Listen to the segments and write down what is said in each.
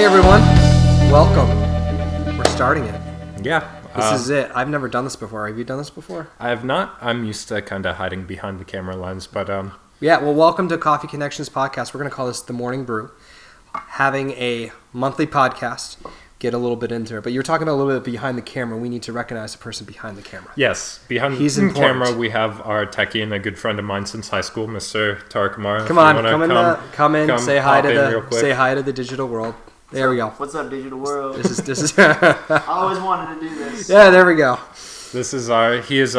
everyone. Welcome. We're starting it. Yeah. This is it. I've never done this before. Have you done this before? I have not. I'm used to kind of hiding behind the camera lens, but Yeah, well, welcome to Coffee Connections Podcast. We're going to call this The Morning Brew. Having a monthly podcast. Get a little bit into it. But you were talking about a little bit behind the camera. We need to recognize the person behind the camera. Yes, behind the camera we have our techie and a good friend of mine since high school, Mr. Tariq Kamara. Come in, say hi to the digital world. There we go. What's up, digital world? This is I always wanted to do this. Yeah, there we go. He is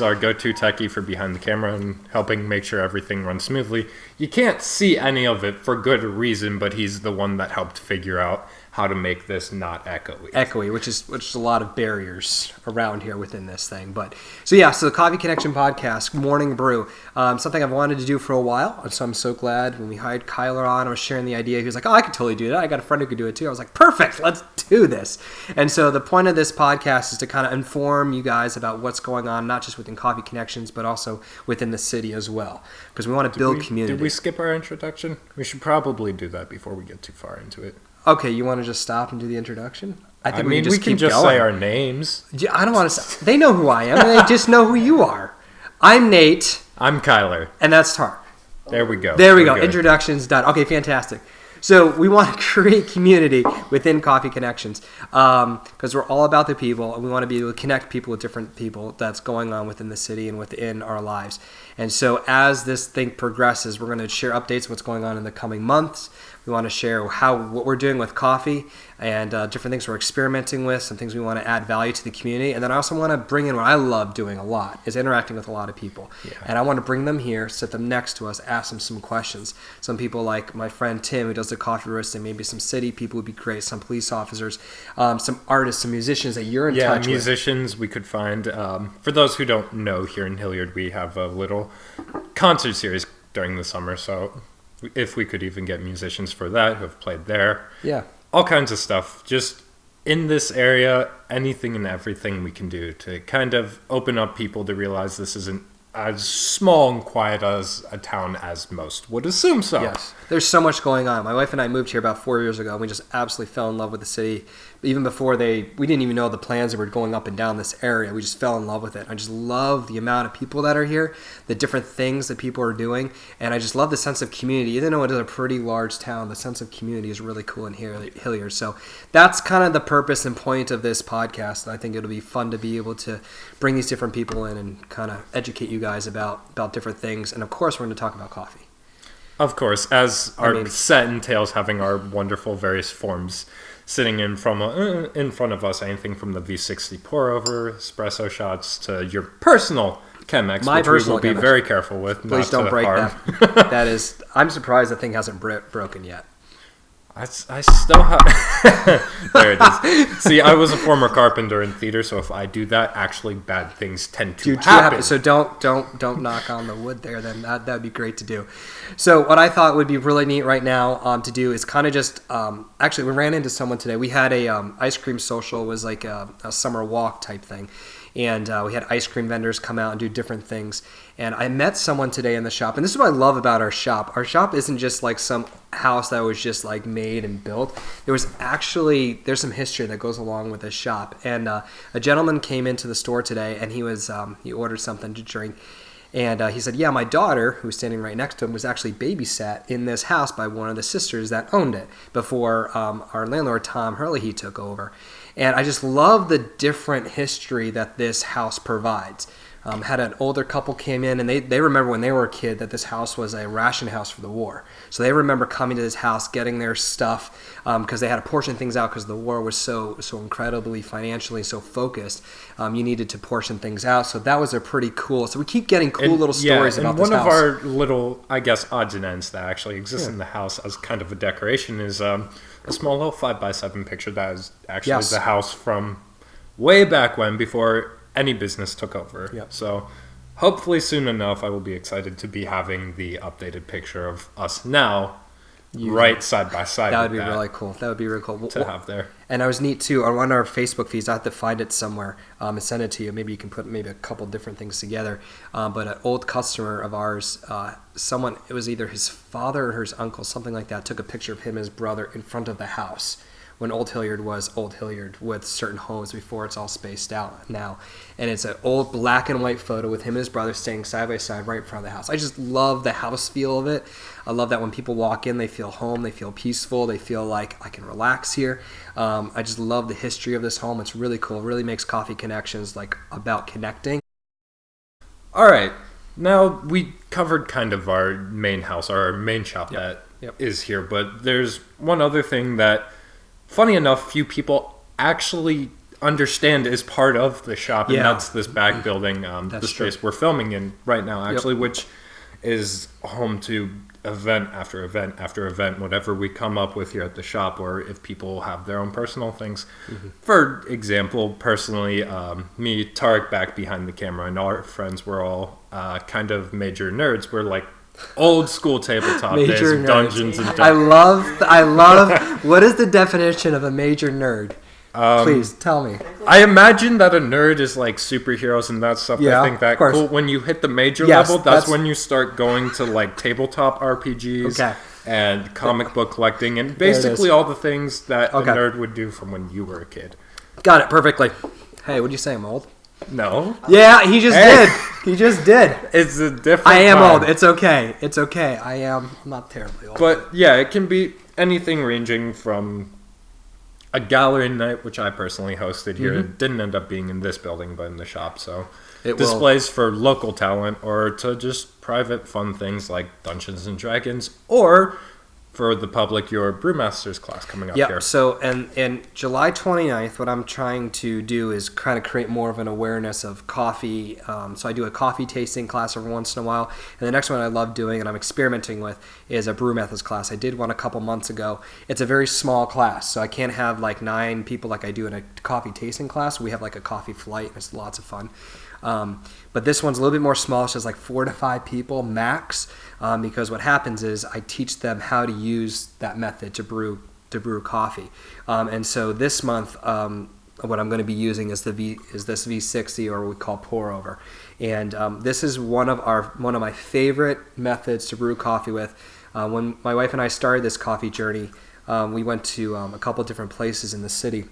our go-to techie for behind the camera and helping make sure everything runs smoothly. You can't see any of it for good reason, but he's the one that helped figure out how to make this not echoey. Which is a lot of barriers around here within this thing. But so the Coffee Connection Podcast, Morning Brew, something I've wanted to do for a while. And so I'm so glad when we hired Kyler on, I was sharing the idea. He was like, "Oh, I could totally do that. I got a friend who could do it too." I was like, "Perfect, let's do this." And so the point of this podcast is to kind of inform you guys about what's going on, not just within Coffee Connections, but also within the city as well, because we want to build community. Did we skip our introduction? We should probably do that before we get too far into it. Okay, you want to just stop and do the introduction? I mean, we can just say our names. Yeah, I don't want to. They know who I am. They just know who you are. I'm Nate. I'm Kyler. And that's Tar. There we go. There we go. Good. Introduction's done. Okay, fantastic. So we want to create community within Coffee Connections because we're all about the people, and we want to be able to connect people with different people that's going on within the city and within our lives. And so as this thing progresses, we're going to share updates of what's going on in the coming months. We want to share what we're doing with coffee and different things we're experimenting with, some things we want to add value to the community. And then I also want to bring in what I love doing a lot, is interacting with a lot of people. Yeah. And I want to bring them here, sit them next to us, ask them some questions. Some people like my friend Tim, who does the coffee roasting, maybe some city people would be great, some police officers, some artists, some musicians that you're in touch with. Yeah, musicians we could find. For those who don't know, here in Hilliard, we have a little concert series during the summer, so if we could even get musicians for that who have played there. Yeah. All kinds of stuff. Just in this area, anything and everything we can do to kind of open up people to realize this isn't as small and quiet as a town as most would assume so. Yes. There's so much going on. My wife and I moved here about 4 years ago, and we just absolutely fell in love with the city. Even before we didn't even know the plans that were going up and down this area. We just fell in love with it. I just love the amount of people that are here, the different things that people are doing, and I just love the sense of community. Even though it is a pretty large town, the sense of community is really cool in Hilliard. So that's kind of the purpose and point of this podcast. I think it'll be fun to be able to bring these different people in and kind of educate you guys about different things. And of course, we're going to talk about coffee. Of course, as our set entails having our wonderful various forms sitting in front of us, anything from the V60 pour-over, espresso shots, to your personal Chemex, which we will be very careful with. Please don't break that. I'm surprised the thing hasn't broken yet. I still have... There it is. See, I was a former carpenter in theater, so if I do that, actually bad things tend to happen. So don't knock on the wood there. Then that'd be great to do. So what I thought would be really neat right now to do is kind of just... actually, we ran into someone today. We had a ice cream social. It was like a summer walk type thing. And we had ice cream vendors come out and do different things. And I met someone today in the shop. And this is what I love about our shop. Our shop isn't just like some house that was just like made and built. There's some history that goes along with this shop. And a gentleman came into the store today, and he ordered something to drink. And he said, yeah, my daughter, who was standing right next to him, was actually babysat in this house by one of the sisters that owned it before our landlord, Tom Hurley, he took over. And I just love the different history that this house provides. Had an older couple came in, and they remember when they were a kid that this house was a ration house for the war. So they remember coming to this house, getting their stuff, because they had to portion things out because the war was so incredibly financially so focused. You needed to portion things out. So that was a pretty cool. So we keep getting cool little stories about this house. And one of our little, I guess, odds and ends that actually exist in the house as kind of a decoration is a small little 5x7 picture that is actually the house from way back when, before any business took over. Yep. So hopefully soon enough I will be excited to be having the updated picture of us now right side by side. That would be really cool. That would be really cool to have there. And I was neat too on our Facebook feeds. I have to find it somewhere and send it to you. Maybe you can put maybe a couple different things together. But an old customer of ours, someone, it was either his father or his uncle, something like that, took a picture of him and his brother in front of the house when Old Hilliard was Old Hilliard with certain homes before it's all spaced out now. And it's an old black and white photo with him and his brother staying side by side right in front of the house. I just love the house feel of it. I love that when people walk in, they feel home, they feel peaceful, they feel like I can relax here. I just love the history of this home. It's really cool. It really makes Coffee Connections like about connecting. All right. Now we covered kind of our main house, our main shop that is here, but there's one other thing that, funny enough, few people actually understand is part of the shop, and that's this back building, the space we're filming in right now, actually, which is home to event after event after event, whatever we come up with here at the shop, or if people have their own personal things. For example, personally, me, Tarek back behind the camera, and our friends were all kind of major nerds. We're like old school tabletop days of Dungeons and Dragons. I love. What is the definition of a major nerd? Please tell me. I imagine that a nerd is like superheroes and that stuff. Yeah, I think that cool. When you hit the major level, that's when you start going to like tabletop RPGs and comic book collecting and basically all the things that a nerd would do from when you were a kid. Got it perfectly. Hey, what'd you say? I'm old? No. Yeah, he just did. He just did. It's a different I am time. old. It's okay. It's okay. I'm not terribly old. But yeah, it can be anything ranging from a gallery night, which I personally hosted here. It didn't end up being in this building, but in the shop. So displays for local talent, or to just private fun things like Dungeons and Dragons, or for the public, your Brewmasters class coming up here. So and July 29th, what I'm trying to do is kind of create more of an awareness of coffee. So I do a coffee tasting class every once in a while. And the next one I love doing and I'm experimenting with is a brew methods class. I did one a couple months ago. It's a very small class, so I can't have like 9 people like I do in a coffee tasting class. We have like a coffee flight. It's lots of fun. But this one's a little bit more small. It's just like 4 to 5 people max, because what happens is I teach them how to use that method to brew coffee. And so this month, what I'm going to be using is this V60, or what we call pour over. And this is one of my favorite methods to brew coffee with. When my wife and I started this coffee journey, we went to a couple different places in the city.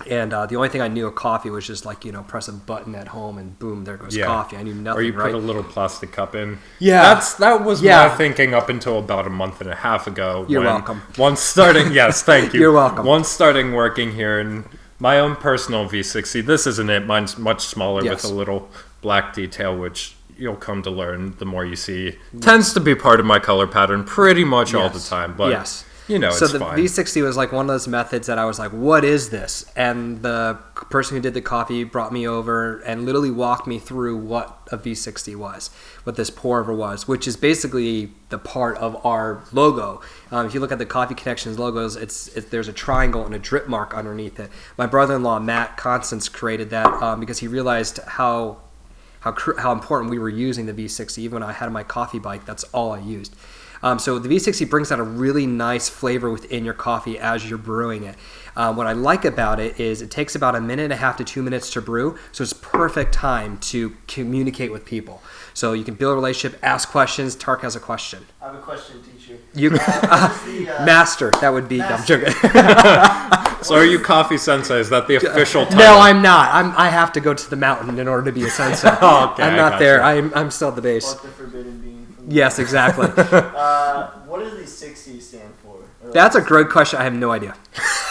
And the only thing I knew of coffee was just like, press a button at home and boom, there goes coffee. I knew nothing, or you put a little plastic cup in. Yeah. That was my thinking up until about a month and a half ago. You're welcome. Once starting, yes, thank you. You're welcome. Once starting working here in my own personal V60, this isn't it. Mine's much smaller with a little black detail, which you'll come to learn the more you see. Tends to be part of my color pattern pretty much all the time. But so it's the fine. V60 was like one of those methods that I was like, what is this? And the person who did the coffee brought me over and literally walked me through what a V60 was, what this pour over was, which is basically the part of our logo. If you look at the Coffee Connections logos, there's a triangle and a drip mark underneath it. My brother-in-law, Matt Constance, created that because he realized how important we were using the V60. Even when I had my coffee bike, that's all I used. So the V60 brings out a really nice flavor within your coffee as you're brewing it. What I like about it is it takes about 1.5 to 2 minutes to brew, so it's perfect time to communicate with people. So you can build a relationship, ask questions. Tark has a question. I have a question, teacher. Master, that would be. Master. No, I'm joking. So are you coffee sensei? Is that the official title? No, I'm not. I have to go to the mountain in order to be a sensei. Okay, I'm not there. I'm still at the base. What the forbidden being. Yes, exactly. What does the 60 stand for? That's a great question. I have no idea.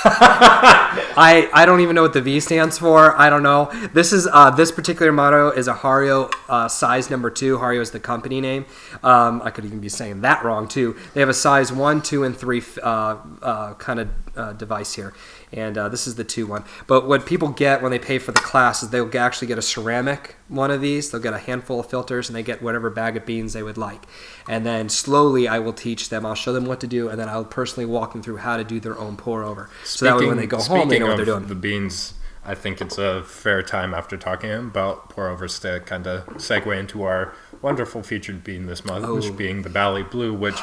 I don't even know what the V stands for. I don't know. This particular motto is a Hario size number 2. Hario is the company name. I could even be saying that wrong too. They have a size 1, 2, and 3 kind of device here. And this is the 2 one. But what people get when they pay for the class is they'll actually get a ceramic one of these. They'll get a handful of filters and they get whatever bag of beans they would like. And then slowly I will teach them. I'll show them what to do, and then I'll personally walk them through how to do their own pour over. So that way when they go home, they know what they're doing. The beans, I think it's a fair time after talking about pour-overs to kind of segue into our wonderful featured bean this month, which being the Bally Blue, which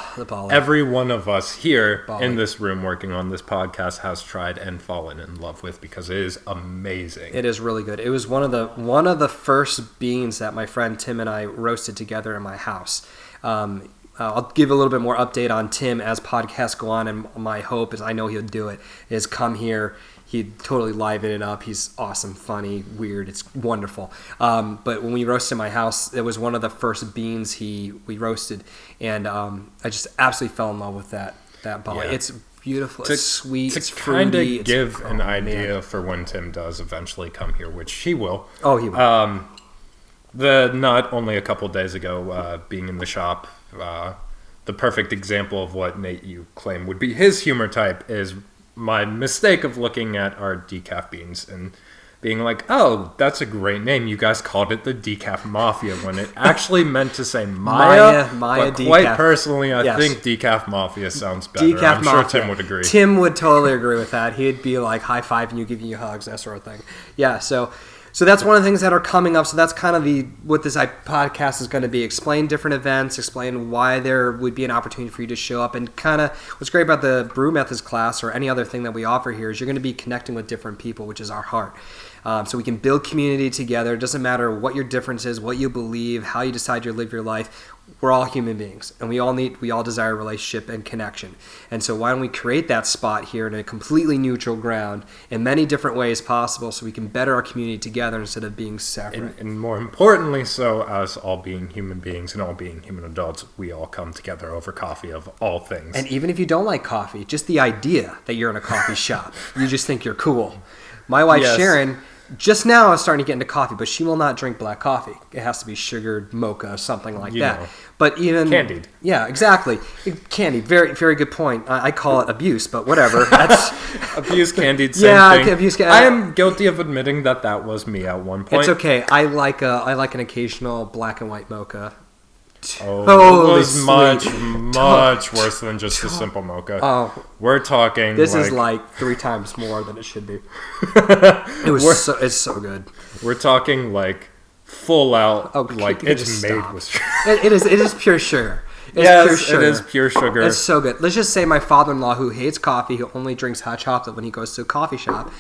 every one of us here in this room working on this podcast has tried and fallen in love with because it is amazing. It is really good. It was one of the first beans that my friend Tim and I roasted together in my house. I'll give a little bit more update on Tim as podcasts go on, and my hope is, I know he'll do it, is come here. He'd totally liven it up. He's awesome, funny, weird. It's wonderful. But when we roasted in my house, it was one of the first beans we roasted, and I just absolutely fell in love with that Bali. Yeah. It's beautiful. It's sweet. To kind of give an idea for when Tim does eventually come here, which he will. Oh, he will. Not only a couple days ago, being in the shop, the perfect example of what Nate you claim would be his humor type is my mistake of looking at our decaf beans and being like, oh, that's a great name. You guys called it the Decaf Mafia when it actually meant to say Maya but Decaf. Quite personally, I think Decaf Mafia sounds better. Decaf I'm Mafia. sure Tim would agree. Tim would totally agree with that. He'd be like high-fiving you, giving you hugs, that sort of thing. Yeah, so that's one of the things that are coming up. So that's kind of what this podcast is going to be. Explain different events, explain why there would be an opportunity for you to show up. And kind of what's great about the Brew Methods class or any other thing that we offer here is you're going to be connecting with different people, which is our heart. So we can build community together. It doesn't matter what your difference is, what you believe, how you decide to live your life. We're all human beings, and we all desire relationship and connection. And so why don't we create that spot here in a completely neutral ground in many different ways possible so we can better our community together instead of being separate. And more importantly, so as all being human beings and all being human adults, we all come together over coffee of all things. And even if you don't like coffee, just the idea that you're in a coffee shop, you just think you're cool. My wife, Sharon, just now is starting to get into coffee, but she will not drink black coffee. It has to be sugared mocha, something like that. Know. But even candied. Yeah, exactly. Candied. Very, very good point. I call it abuse, but whatever. That's abuse candied. Same thing. Abuse. I am guilty of admitting that was me at one point. It's okay. I like an occasional black and white mocha. Oh, it was much worse than just a simple mocha. Oh, we're talking. This is like 3 times more than it should be. It's so good. We're talking like full out. Oh, like it's made with sugar. It is pure sugar. Yes, pure sugar. It is pure sugar. It's so good. Let's just say my father-in-law, who hates coffee, who only drinks hot chocolate when he goes to a coffee shop,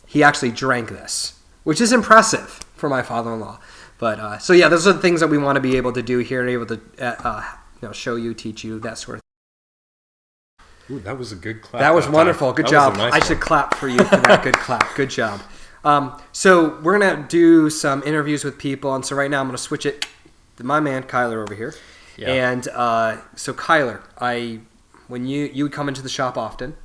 he actually drank this, which is impressive for my father-in-law. But so yeah, those are the things that we want to be able to do here and able to show you, teach you, that sort of thing. Ooh, that was a good clap. That was wonderful. Good job. I should clap for you for that good clap. Good job. So we're gonna do some interviews with people, and so right now I'm gonna switch it to my man Kyler over here. Yeah. And so Kyler, when you would come into the shop often.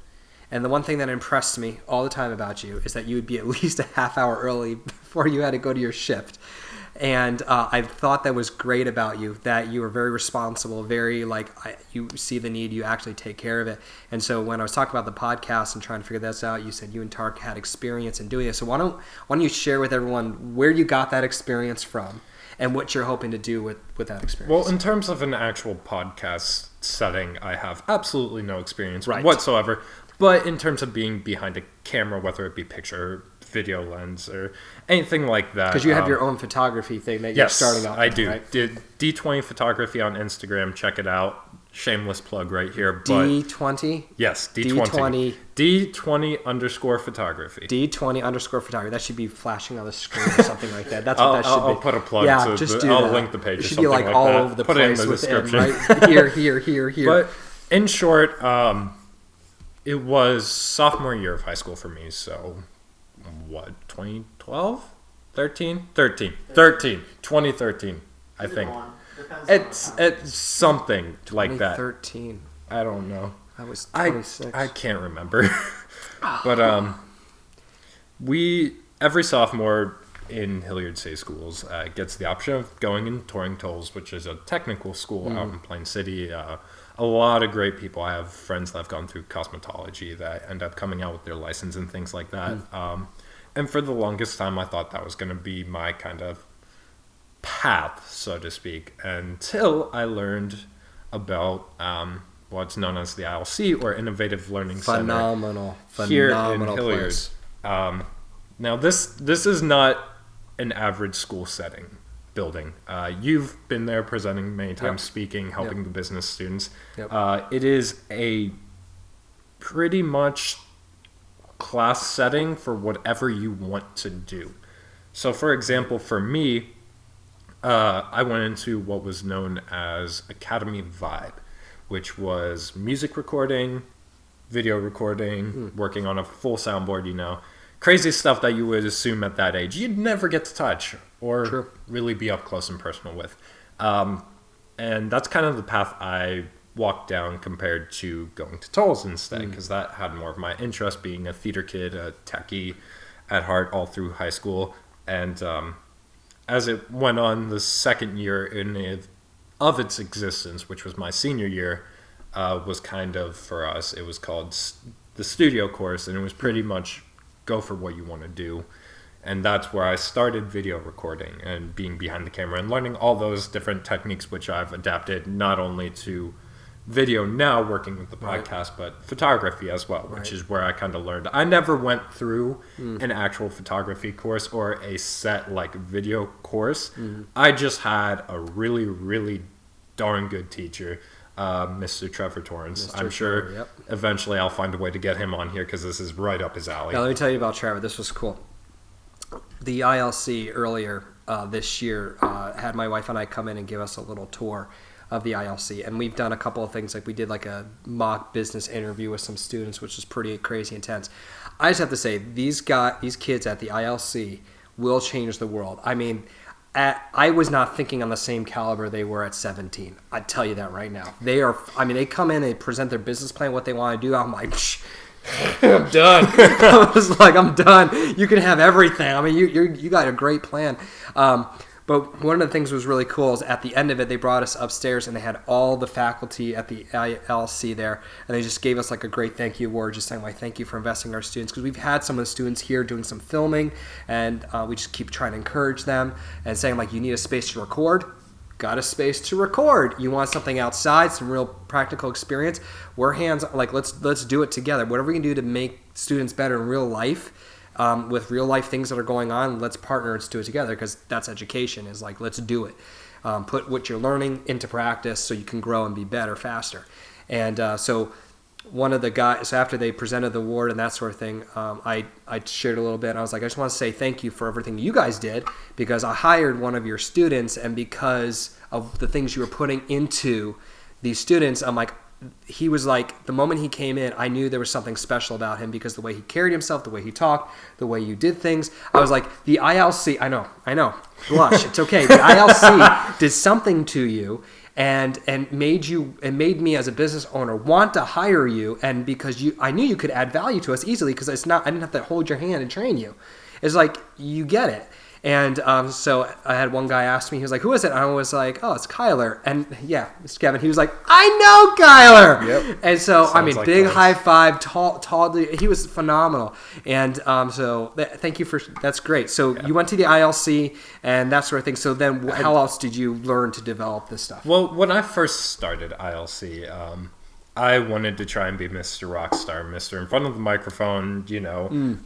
And the one thing that impressed me all the time about you is that you would be at least a half hour early before you had to go to your shift. And I thought that was great about you, that you were very responsible, very you see the need, you actually take care of it. And so when I was talking about the podcast and trying to figure this out, you said you and Tark had experience in doing it. So why don't you share with everyone where you got that experience from and what you're hoping to do with that experience? Well, in terms of an actual podcast setting, I have absolutely no experience whatsoever. But in terms of being behind a camera, whether it be picture, video lens, or anything like that. Because you have your own photography thing that you're starting off with. I do. Right? Did D20 Photography on Instagram. Check it out. Shameless plug right here. But D20? Yes, D20. D20 _ photography. D20 _ photography. That should be flashing on the screen or something like that. That's what that should be. I'll put a plug. Yeah, just do I'll that. link the page. It or should something be like all that. over the put place it in the description. Right? Here. But in short, it was sophomore year of high school for me. So, what, 2012? 2013, I think. It's something like that. 2013. I don't know. I was 26. I can't remember. But every sophomore in Hilliard State Schools gets the option of going and touring tolls, which is a technical school out in Plain City. A lot of great people. I have friends that have gone through cosmetology that end up coming out with their license and things like that. And for the longest time, I thought that was going to be my kind of path, so to speak, until I learned about what's known as the ILC, or Innovative Learning Center. Phenomenal Here in Hilliard. Now, this is not an average school setting building. You've been there presenting many times, speaking, helping the business students. It is a pretty much class setting for whatever you want to do. So, for example, for me, I went into what was known as Academy Vibe, which was music recording, video recording, working on a full soundboard, crazy stuff that you would assume at that age you'd never get to touch or really be up close and personal with. And that's kind of the path I walked down compared to going to Tolles instead, because that had more of my interest, being a theater kid, a techie at heart all through high school. And as it went on, the second year of its existence, which was my senior year, was kind of, for us, it was called the studio course, and it was pretty much go for what you want to do. And that's where I started video recording and being behind the camera and learning all those different techniques, which I've adapted not only to video now, working with the podcast, but photography as well, which is where I kind of learned. I never went through an actual photography course or a set like video course. I just had a really, really darn good teacher, Mr. Trevor Torrance. I'm sure eventually I'll find a way to get him on here, because this is right up his alley. Now, let me tell you about Trevor. This was cool. The ILC earlier this year had my wife and I come in and give us a little tour of the ILC, and we've done a couple of things. Like, we did like a mock business interview with some students, which is pretty crazy intense. I just have to say, these kids at the ILC will change the world. I mean, I was not thinking on the same caliber they were at 17. I tell you that right now. They are. I mean, they come in and present their business plan, what they want to do. I'm like, I'm done. I was like, I'm done. You can have everything. I mean, you got a great plan. But one of the things that was really cool is at the end of it, they brought us upstairs and they had all the faculty at the ILC there, and they just gave us like a great thank you award, just saying like, thank you for investing in our students, because we've had some of the students here doing some filming, and we just keep trying to encourage them and saying like, you need a space to record. Got a space to record. You want something outside, some real practical experience. We're hands like, let's do it together. Whatever we can do to make students better in real life. With real life things that are going on, let's partner and do it together, because that's education, is like, let's do it. Put what you're learning into practice so you can grow and be better faster. And so one of the guys, so after they presented the award and that sort of thing, I shared a little bit, and I was like, I just want to say thank you for everything you guys did, because I hired one of your students, and because of the things you were putting into these students, I'm like, he was like, the moment he came in, I knew there was something special about him, because the way he carried himself, the way he talked, the way you did things. I was like, the ILC, I know, blush, it's okay. The ILC did something to you and made me as a business owner want to hire you, and because I knew you could add value to us easily, because I didn't have to hold your hand and train you. It's like, you get it. And so I had one guy ask me, he was like, who is it? And I was like, oh, it's Kyler. And yeah, it's Kevin. He was like, I know Kyler. Yep. And so, sounds, I mean, like big those. High five, tall, he was phenomenal. And so thank you that's great. So you went to the ILC and that sort of thing. So then how else did you learn to develop this stuff? Well, when I first started ILC, I wanted to try and be Mr. Rockstar, Mr. in front of the microphone,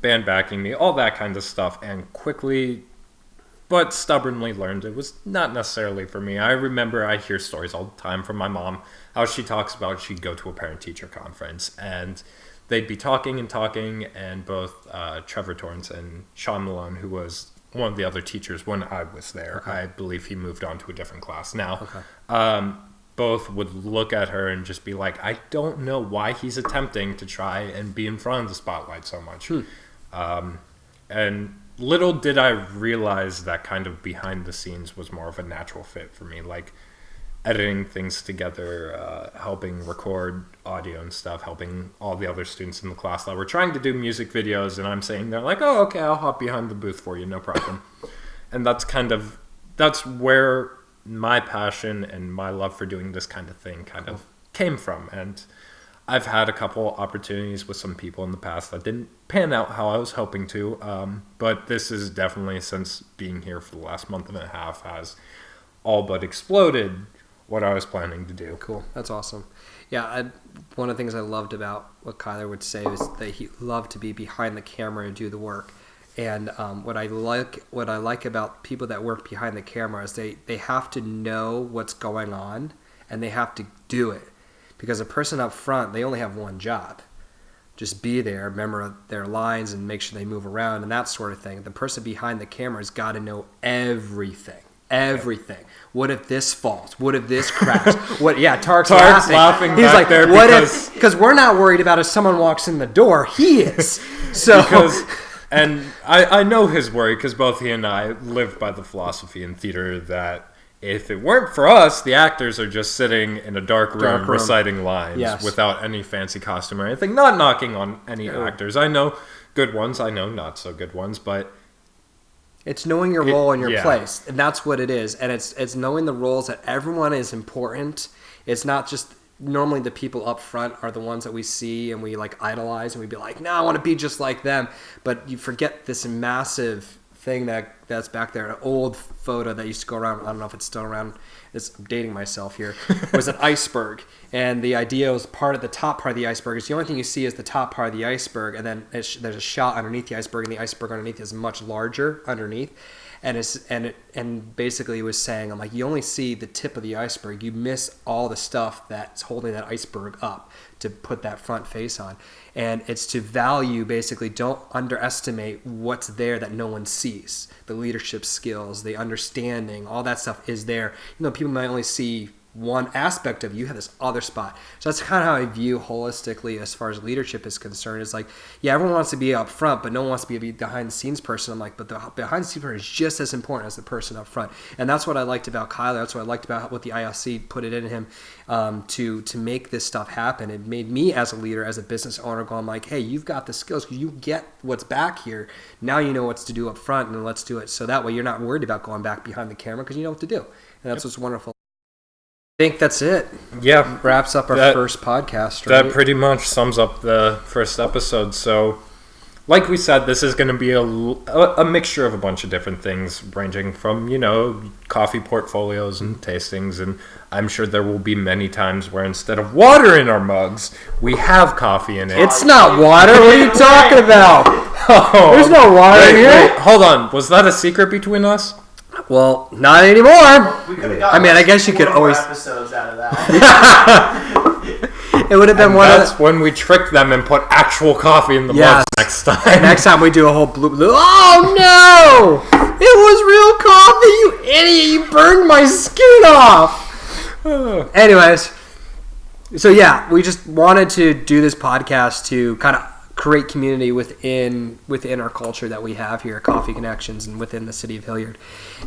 band backing me, all that kind of stuff. And quickly, but stubbornly learned it was not necessarily for me. I remember I hear stories all the time from my mom, how she talks about she'd go to a parent-teacher conference, and they'd be talking, and both Trevor Torrance and Sean Malone, who was one of the other teachers when I was there, I believe he moved on to a different class now, both would look at her and just be like, I don't know why he's attempting to try and be in front of the spotlight so much. And little did I realize that kind of behind the scenes was more of a natural fit for me, like editing things together, helping record audio and stuff, helping all the other students in the class that were trying to do music videos, and I'm saying, they're like, oh, okay, I'll hop behind the booth for you, no problem. And that's where my passion and my love for doing this kind of thing kind of came from. And I've had a couple opportunities with some people in the past that didn't pan out how I was hoping to, but this is definitely, since being here for the last month and a half, has all but exploded what I was planning to do. Cool. That's awesome. Yeah, one of the things I loved about what Kyler would say is that he loved to be behind the camera and do the work. And what I like about people that work behind the camera is they have to know what's going on and they have to do it, because a person up front, they only have one job. Just be there, remember their lines, and make sure they move around and that sort of thing. The person behind the camera has got to know everything. Everything. What if this falls? What if this cracks? What? Yeah, Tark's laughing. He's back like, there what if? Because we're not worried about if someone walks in the door. He is. So. And I know his worry, because both he and I live by the philosophy in theater that if it weren't for us, the actors are just sitting in a dark room reciting lines without any fancy costume or anything. Not knocking on any actors. I know good ones. I know not so good ones, but it's knowing your role and your place, and that's what it is. And it's knowing the roles, that everyone is important. It's not just normally the people up front are the ones that we see and we like idolize, and we'd be like, no, I want to be just like them. But you forget this massive thing that's back there, an old photo that used to go around. I don't know if it's still around. I'm dating myself here. It was an iceberg, and the idea was the top part of the iceberg is the only thing you see is the top part of the iceberg, and then there's a shot underneath the iceberg, and the iceberg underneath is much larger underneath. And basically it was saying, I'm like, you only see the tip of the iceberg. You miss all the stuff that's holding that iceberg up to put that front face on. And it's to value, basically, don't underestimate what's there that no one sees. The leadership skills, the understanding, all that stuff is there. You know, people might only see one aspect of you, have this other spot. So that's kind of how I view holistically as far as leadership is concerned. It's like, yeah, everyone wants to be up front, but no one wants to be a behind the scenes person. I'm like, but the behind the scenes person is just as important as the person up front. And that's what I liked about Kyler. That's what I liked about what the ILC put it in him to make this stuff happen. It made me as a leader, as a business owner, go, I'm like, hey, you've got the skills. You get what's back here. Now you know what's to do up front, and let's do it. So that way you're not worried about going back behind the camera, because you know what to do. And that's what's wonderful. I think that's it. Yeah. Wraps up our first podcast, right? That pretty much sums up the first episode. So, like we said, this is going to be a mixture of a bunch of different things, ranging from, coffee portfolios and tastings. And I'm sure there will be many times where instead of water in our mugs, we have coffee in it. It's not water. What are you talking about? Oh, there's no water in here. Wait, hold on. Was that a secret between us? Well, not anymore. I guess you could always episodes out of that. It would have been That's when we tricked them and put actual coffee in the mugs next time. Next time we do a whole blue. Oh no! It was real coffee, you idiot! You burned my skin off. Anyways, so yeah, we just wanted to do this podcast to kind of create community within our culture that we have here at Coffee Connections and within the city of Hilliard.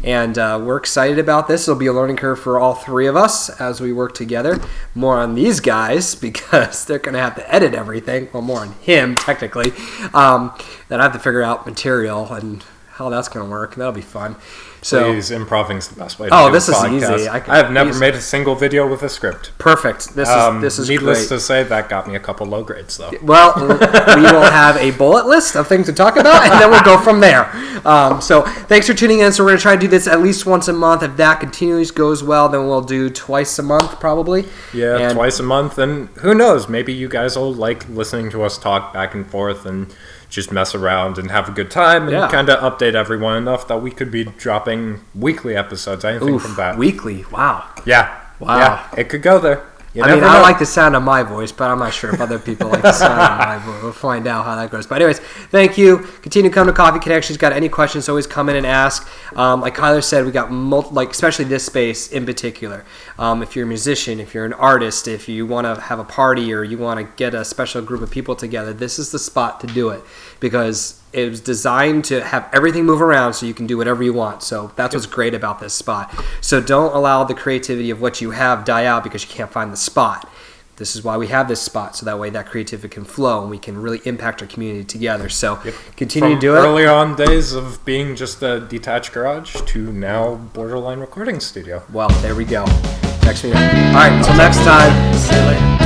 And we're excited about this. It'll be a learning curve for all three of us as we work together. More on these guys, because they're going to have to edit everything. Well, more on him, technically. Then I have to figure out material and how that's going to work. That'll be fun. So, please, improving's the best way to do this is podcast. Easy. I have never made a single video with a script. Perfect. This is needless great. to say, that got me a couple low grades, though. Well, we will have a bullet list of things to talk about, and then we'll go from there. So thanks for tuning in. So we're going to try to do this at least once a month. If that continues, goes well, then we'll do twice a month, probably. Yeah, twice a month. And who knows? Maybe you guys will like listening to us talk back and forth and just mess around and have a good time and kind of update everyone enough that we could be dropping weekly episodes. Anything from that. Weekly? Wow. Yeah. Wow. Yeah, it could go there. I like the sound of my voice, but I'm not sure if other people like the sound of my voice. We'll find out how that goes. But anyways, thank you. Continue to come to Coffee Connections. Got any questions, always come in and ask. Like Kyler said, we got especially this space in particular. If you're a musician, if you're an artist, if you want to have a party or you want to get a special group of people together, this is the spot to do it, because it was designed to have everything move around so you can do whatever you want. So that's what's great about this spot. So don't allow the creativity of what you have die out because you can't find the spot. This is why we have this spot, so that way that creativity can flow and we can really impact our community together. So continue to do it. Early on days of being just a detached garage to now borderline recording studio. Well, there we go. Next meeting. All right, until next time. See you later.